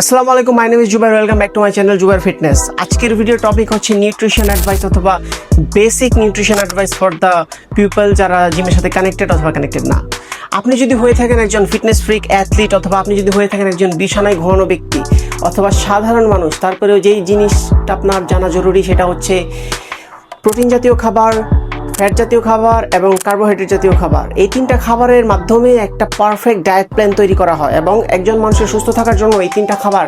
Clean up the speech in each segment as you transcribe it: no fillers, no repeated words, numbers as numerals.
আসসালামু আলাইকুম, my name is Zubair. Welcome back to my channel Zubair fitness. আজকের ভিডিও টপিক হচ্ছে নিউট্রিশন অ্যাডভাইস অথবা basic nutrition advice for the people যারা জিমের সাথে কানেক্টেড অথবা কানেক্টেড না। আপনি যদি হয়ে থাকেন একজন ফিটনেস ফ্রিক অ্যাথলিট অথবা আপনি যদি হয়ে থাকেন একজন বিছানায় ঘুমানো ব্যক্তি অথবা সাধারণ মানুষ, তারপরেও যেই জিনিসটা আপনার জানা জরুরি সেটা হচ্ছে প্রোটিন জাতীয় খাবার, ফ্যাট জাতীয় খাবার এবং কার্বোহাইড্রেট জাতীয় খাবার। এই তিনটা খাবারের মাধ্যমে একটা পারফেক্ট ডায়েট প্ল্যান তৈরি করা হয় এবং একজন মানুষের সুস্থ থাকার জন্য এই তিনটা খাবার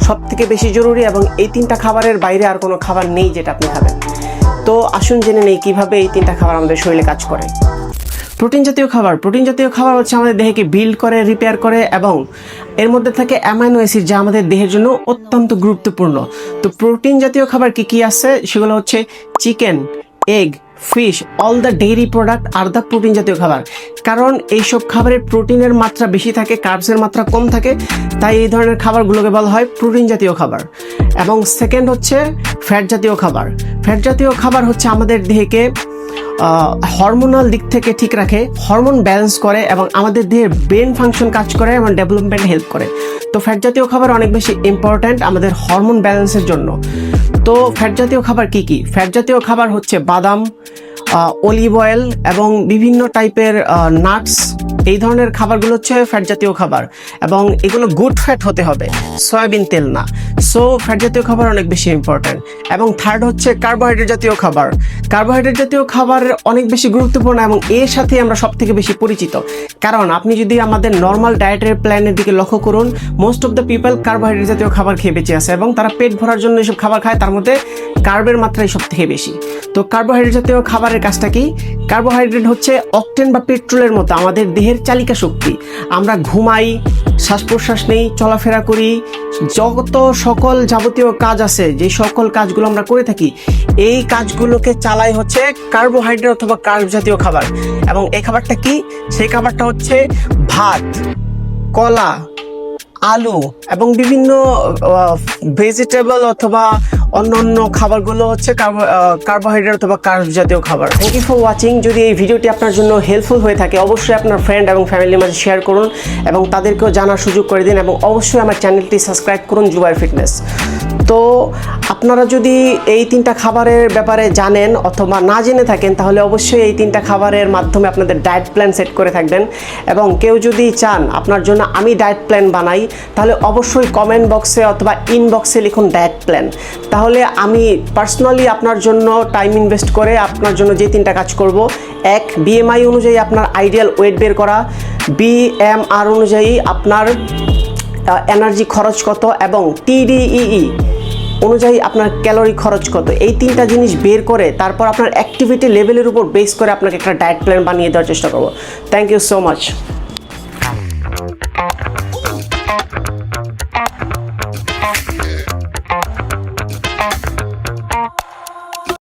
সব থেকে বেশি জরুরি এবং এই তিনটা খাবারের বাইরে আর কোনো খাবার নেই যেটা আপনি খাবেন। তো আসুন জেনে নেই কীভাবে এই তিনটা খাবার আমাদের শরীরে কাজ করে। প্রোটিন জাতীয় খাবার হচ্ছে আমাদের দেহকে বিল্ড করে, রিপেয়ার করে এবং এর মধ্যে থাকে অ্যামাইনো অ্যাসিড যা আমাদের দেহের জন্য অত্যন্ত গুরুত্বপূর্ণ। তো প্রোটিন জাতীয় খাবার কী কী আছে সেগুলো হচ্ছে chicken, egg, fish, all the dairy product are the protein জাতীয় খাবার। কারণ এইসব খাবারের প্রোটিনের মাত্রা বেশি থাকে, কার্বসের মাত্রা কম থাকে, তাই এই ধরনের খাবারগুলোকে বলা হয় প্রোটিন জাতীয় খাবার। এবং সেকেন্ড হচ্ছে ফ্যাট জাতীয় খাবার হচ্ছে আমাদের দেহকে হরমোনাল দিক থেকে ঠিক রাখে, হরমোন ব্যালেন্স করে এবং আমাদের দেহের ব্রেন ফাংশন কাজ করে এবং ডেভেলপমেন্টে হেল্প করে। তো ফ্যাট জাতীয় খাবার অনেক বেশি ইম্পর্ট্যান্ট আমাদের হরমোন ব্যালেন্সের জন্য। তো ফ্যাট জাতীয় খাবার কি কি? ফ্যাট জাতীয় খাবার হচ্ছে বাদাম, অলিভ অয়েল এবং বিভিন্ন টাইপের নাটস। এই ধরনের খাবারগুলো হচ্ছে ফ্যাট জাতীয় খাবার এবং এগুলো গুড ফ্যাট হতে হবে, সয়াবিন তেল না। সো ফ্যাট জাতীয় খাবার অনেক বেশি ইম্পর্ট্যান্ট। এবং থার্ড হচ্ছে কার্বোহাইড্রেট জাতীয় খাবার অনেক বেশি গুরুত্বপূর্ণ এবং এর সাথে আমরা সব থেকে বেশি পরিচিত। কারণ আপনি যদি আমাদের নর্মাল ডায়েটের প্ল্যানের দিকে লক্ষ্য করুন, most of the people carbohydrate জাতীয় খাবার খেয়ে বেঁচে আছে এবং তারা পেট ভরার জন্য এসব খাবার খায়, তার মধ্যে কার্বের মাত্রাই সব থেকে বেশি। তো কার্বোহাইড্রেট জাতীয় খাবারের কাজটা কি? কার্বোহাইড্রেট হচ্ছে অকটেন বা পেট্রোলের মতো আমাদের দেহের চালিকা শক্তি। আমরা ঘুমাই, শ্বাস প্রশ্বাস নেই, চলাফেরা করি, যত সকল যাবতীয় কাজ আছে, যে সকল কাজগুলো আমরা করে থাকি, এই কাজগুলোকে চালাই হচ্ছে কার্বোহাইড্রেট অথবা কার্ব জাতীয় খাবার। এবং এই খাবারটা কি? সেই খাবারটা হচ্ছে ভাত, কলা, আলু এবং বিভিন্ন ভেজিটেবল অথবা অন্য খাবারগুলো হচ্ছে কার্বোহাইড্রেট অথবা কার্ব জাতীয় খাবার। Thank you for watching. যদি এই ভিডিওটি আপনার জন্য হেল্পফুল হয়ে থাকে অবশ্যই আপনার ফ্রেন্ড এবং ফ্যামিলির মাঝে শেয়ার করুন এবং তাদেরকেও জানার সুযোগ করে দিন এবং অবশ্যই আমার চ্যানেলটি সাবস্ক্রাইব করুন, জুবাইর ফিটনেস। তো আপনারা যদি এই তিনটা খাবারের ব্যাপারে জানেন অথবা না জেনে থাকেন তাহলে অবশ্যই এই তিনটা খাবারের মাধ্যমে আপনাদের ডায়েট প্ল্যান সেট করে থাকবেন। এবং কেউ যদি চান আপনার জন্য আমি ডায়েট প্ল্যান বানাই তাহলে অবশ্যই কমেন্ট বক্সে অথবা ইনবক্সে লিখুন ডায়েট প্ল্যান। তাহলে আমি পার্সোনালি আপনার জন্য টাইম ইনভেস্ট করে আপনার জন্য যে তিনটা কাজ করব: এক, বিএমআই অনুযায়ী আপনার আইডিয়াল ওয়েট বের করা, বিএমআর অনুযায়ী আপনার এনার্জি খরচ কত এবং টিডিই অনুযায়ী আপনার ক্যালোরি খরচ কত, এই তিনটা জিনিস বের করে তারপর আপনার অ্যাক্টিভিটি লেভেলের উপর বেস করে আপনাকে একটা ডায়েট প্ল্যান বানিয়ে দেওয়ার চেষ্টা করব। Thank you so much.